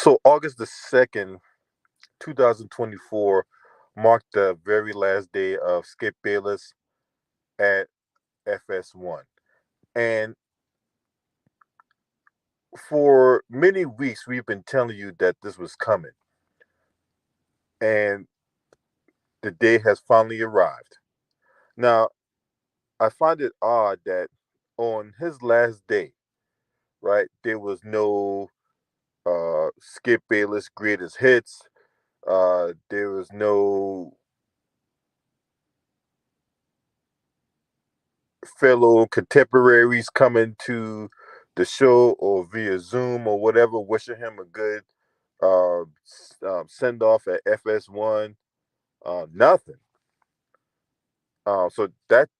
So August the 2nd, 2024 marked the very last day of Skip Bayless at FS1. And for many weeks, we've been telling you that this was coming. And the day has finally arrived. Now, I find it odd that on his last day, right, there was no Skip Bayless greatest hits. There was no fellow contemporaries coming to the show or via Zoom or whatever, wishing him a good send off at FS1. Nothing. So that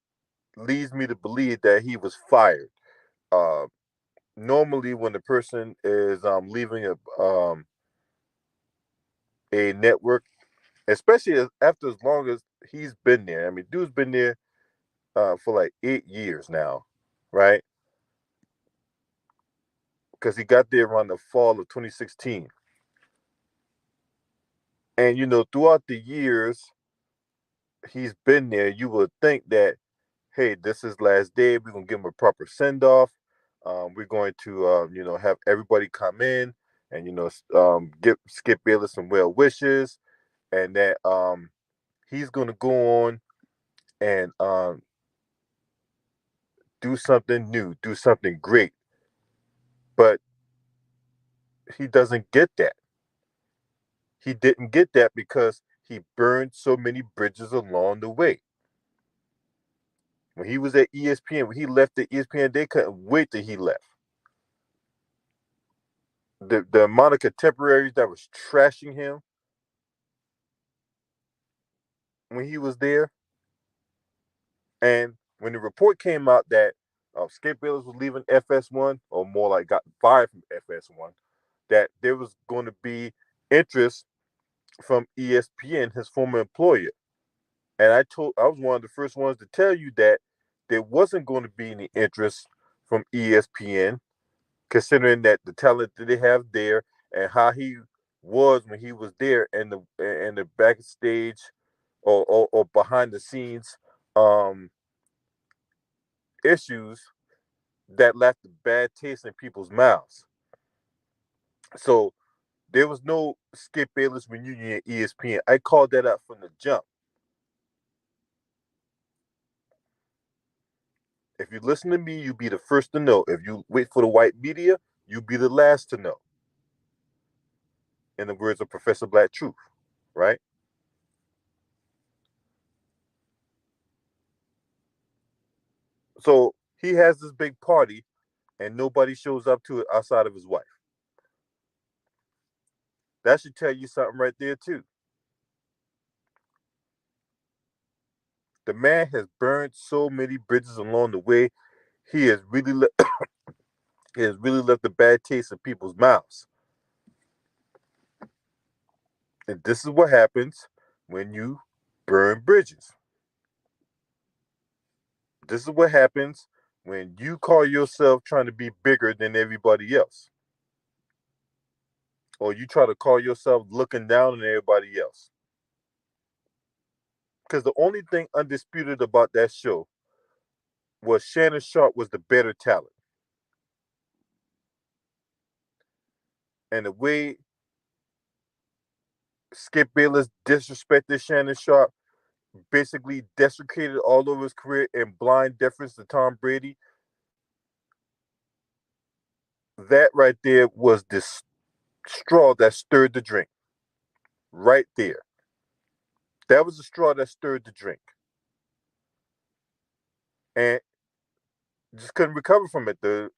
leads me to believe that he was fired. Uh, Normally, when the person is leaving a network, especially after as long as he's been there. I mean, dude's been there for like 8 years now, right? Because he got there around the fall of 2016. And throughout the years he's been there, you would think that, hey, this is last day. We're gonna give him a proper send off. We're going to, have everybody come in and give Skip Bayless some well wishes, and that he's gonna go on and do something new, do something great. But he doesn't get that. He didn't get that because he burned so many bridges along the way. When he was at ESPN, when he left the ESPN, they couldn't wait till he left. The amount of contemporaries that was trashing him when he was there, and when the report came out that Skip Bayless was leaving FS1, or more like got fired from FS1, that there was going to be interest from ESPN, his former employer. And I was one of the first ones to tell you that there wasn't going to be any interest from ESPN, considering that the talent that they have there and how he was when he was there, and the backstage or behind the scenes um, issues that left a bad taste in people's mouths. So there was no Skip Bayless reunion at ESPN. I called that out from the jump. If you listen to me, you be the first to know. If you wait for the white media, you be the last to know. In the words of Professor Black Truth, right? So he has this big party and nobody shows up to it outside of his wife. That should tell you something right there too. The man has burned so many bridges along the way. He has really he has really left a bad taste in people's mouths. And this is what happens when you burn bridges. This is what happens when you call yourself trying to be bigger than everybody else. Or you try to call yourself looking down on everybody else. Because the only thing undisputed about that show was Shannon Sharp was the better talent. And the way Skip Bayless disrespected Shannon Sharp, basically desecrated all over his career in blind deference to Tom Brady, that right there was the straw that stirred the drink. Right there. That was the straw that stirred the drink. And just couldn't recover from it. The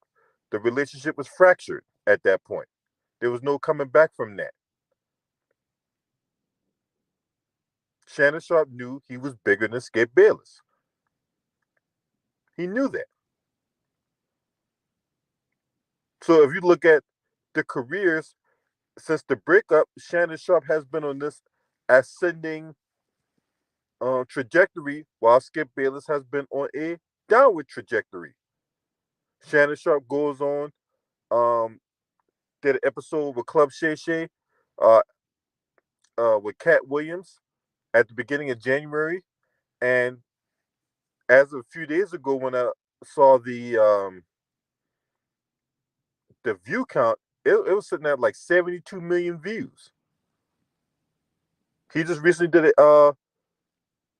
relationship was fractured at that point. There was no coming back from that. Shannon Sharp knew he was bigger than Skip Bayless. He knew that. So if you look at the careers since the breakup, Shannon Sharp has been on this ascending trajectory, while Skip Bayless has been on a downward trajectory. Shannon Sharp goes on um, did an episode with Club Shay Shay, uh, with Cat Williams at the beginning of January, and as of a few days ago, when I saw the view count, it was sitting at like 72 million views. He just recently did a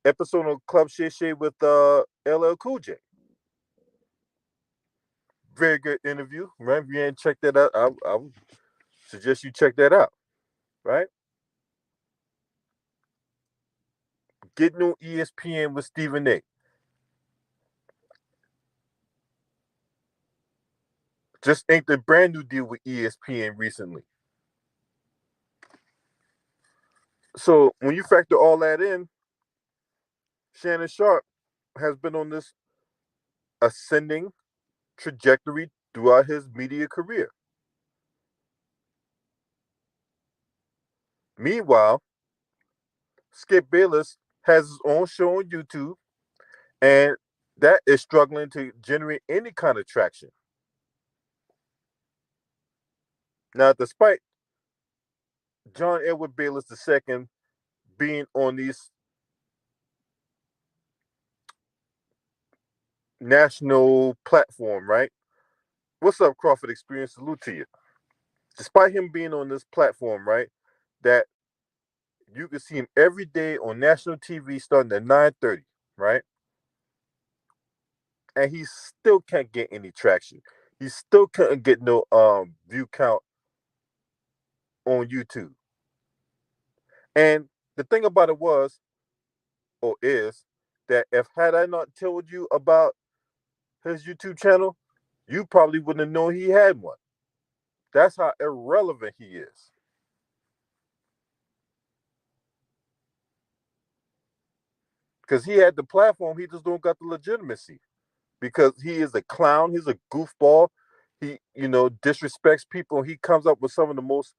episode on Club Shay Shay with LL Cool J. Very good interview. Right? If you ain't checked that out, I would suggest you check that out. Right? Getting on ESPN with Stephen A. Just inked a brand new deal with ESPN recently. So when you factor all that in, Shannon Sharp has been on this ascending trajectory throughout his media career. Meanwhile, Skip Bayless has his own show on YouTube, and that is struggling to generate any kind of traction. Now, despite John Edward Bayless II being on these national platform, right? What's up, Crawford Experience? Salute to you. Despite him being on this platform, right, that you can see him every day on national TV starting at 9:30, right? And he still can't get any traction. He still couldn't get no view count on YouTube. And the thing about it was, or is, that if had I not told you about his YouTube channel, you probably wouldn't have known he had one. That's how irrelevant he is. Because he had the platform, he just don't got the legitimacy. Because he is a clown, he's a goofball. He, disrespects people. He comes up with some of the most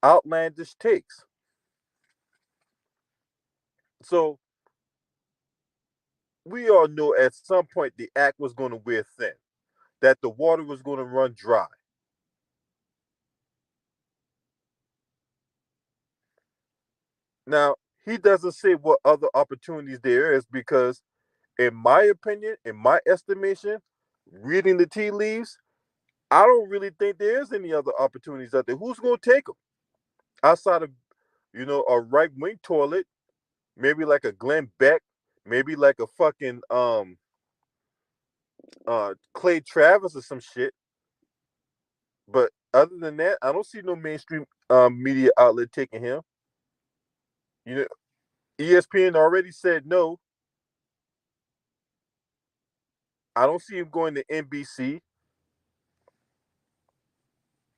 outlandish takes. So we all know at some point the act was going to wear thin, that the water was going to run dry. Now, he doesn't say what other opportunities there is because, in my opinion, in my estimation, reading the tea leaves, I don't really think there is any other opportunities out there. Who's going to take them outside of, a right wing toilet, maybe like a Glenn Beck, maybe like a fucking Clay Travis or some shit. But other than that, I don't see no mainstream media outlet taking him. You know, ESPN already said no. I don't see him going to NBC.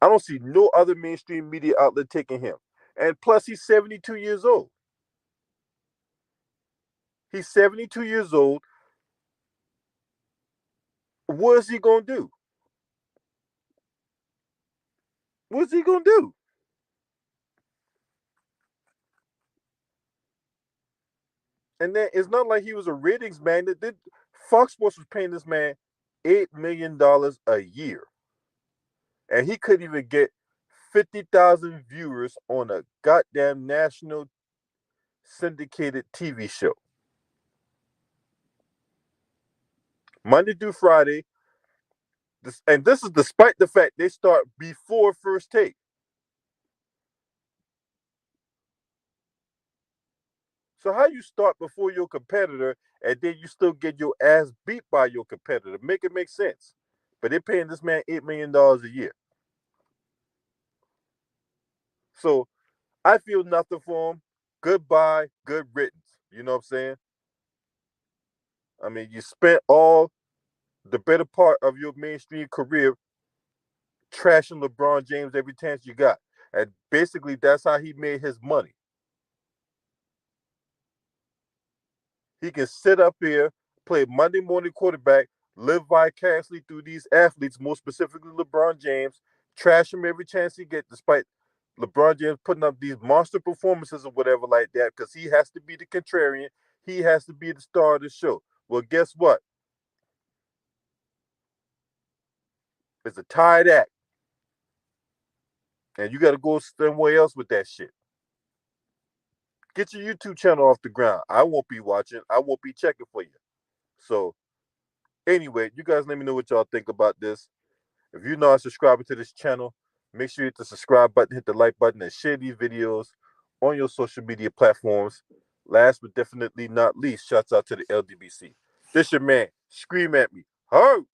I don't see no other mainstream media outlet taking him. And plus, he's 72 years old. He's 72 years old. What is he going to do? What's he going to do? And then it's not like he was a ratings man. Fox Sports was paying this man $8 million a year. And he couldn't even get 50,000 viewers on a goddamn national syndicated TV show. Monday through Friday. And this is despite the fact they start before first take. So how you start before your competitor and then you still get your ass beat by your competitor? Make it make sense. But they're paying this man $8 million a year. So I feel nothing for him. Goodbye, good riddance. You know what I'm saying? I mean, you spent all the better part of your mainstream career trashing LeBron James every chance you got. And basically, that's how he made his money. He can sit up here, play Monday morning quarterback, live vicariously through these athletes, more specifically LeBron James, trash him every chance he gets, despite LeBron James putting up these monster performances or whatever like that, because he has to be the contrarian. He has to be the star of the show. Well, guess what? It's a tied act. And you got to go somewhere else with that shit. Get your YouTube channel off the ground. I won't be watching. I won't be checking for you. So, anyway, you guys let me know what y'all think about this. If you're not subscribing to this channel, make sure you hit the subscribe button, hit the like button, and share these videos on your social media platforms. Last but definitely not least, shouts out to the LDBC. This your man. Scream at me. Ho!